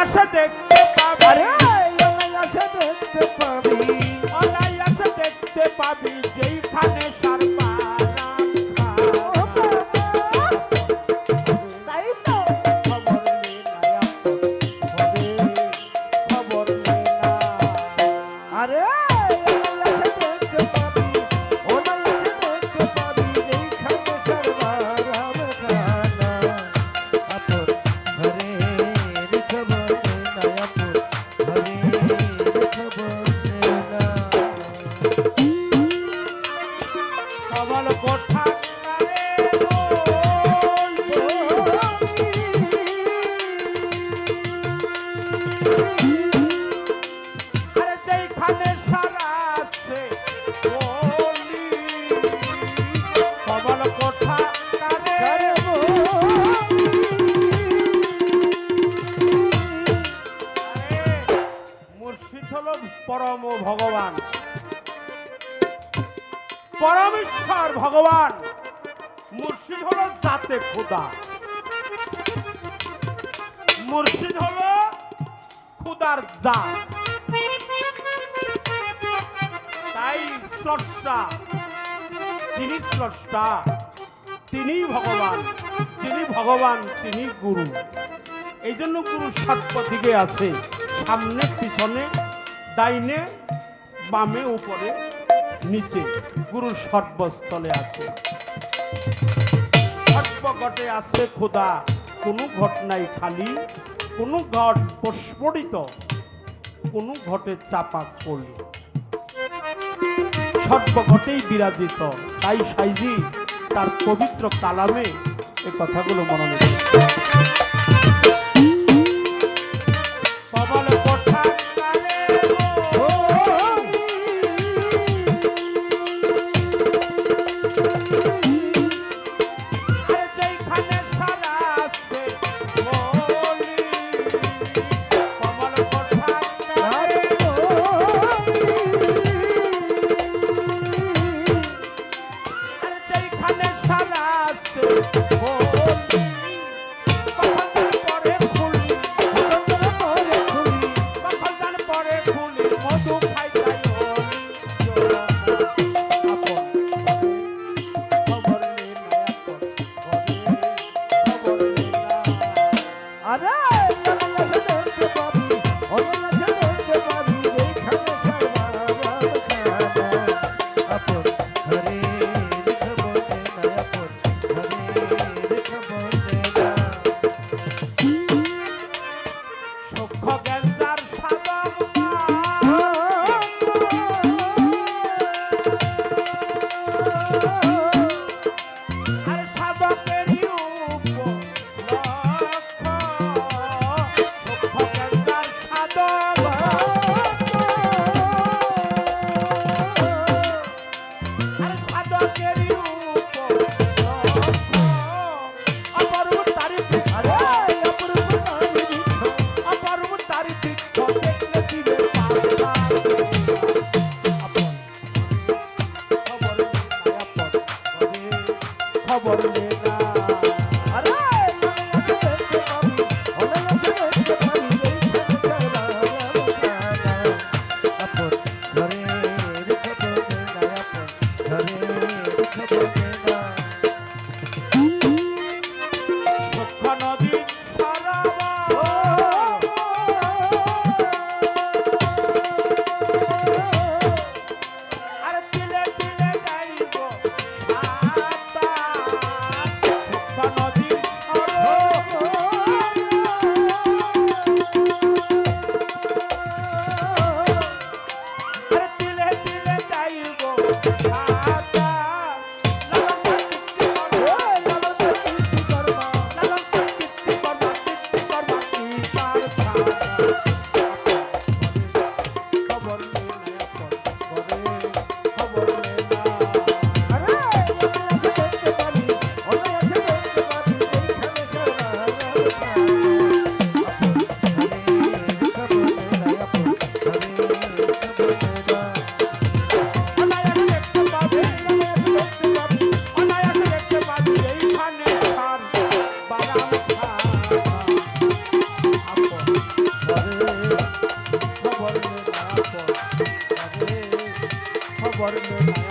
অনায়াসে দেখতে পাবি, আরে অনায়াসে দেখতে পাবি, অনায়াসে দেখতে পাবি যেইখানে সর্বারাম তাই তো খবর নে না খবর নে না। আরে অনায়াসে দেখতে পাবি, অনায়াসে দেখতে পাবি যেইখানে সর্বারাম খানা আপন ঘরে খবর না আপন ঘরে খবর না কমল কোঠা আরে সেইখানে সারা আছে বলি, কমল কোঠা মুর্শিদ হল পরম ভগবান, পরমেশ্বর ভগবান। মুর্শিদ হলো জাতে খোদা, মুর্শিদ হলো খুদার জাত। তাই স্রষ্টা, যিনি স্রষ্টা তিনি ভগবান, যিনি ভগবান তিনি গুরু। এই জন্য গুরু সৎপথিকে আছে, সামনে পিছনে ডাইনে বামে উপরে নিচে, গুরু সর্বস্থলে আছে। সর্বঘটে আছে খোদা, কোনো ঘট নাই খালি, কোনো ঘট প্রস্ফুটিত, কোনো ঘটে চাপা কলি, সর্বঘটেই বিরাজিত। তাই সাইজি তার পবিত্র কালামে এই কথাগুলো মনে রেখেছে। কমল কোঠা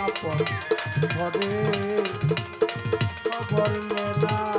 আপন ঘরে খবর নে না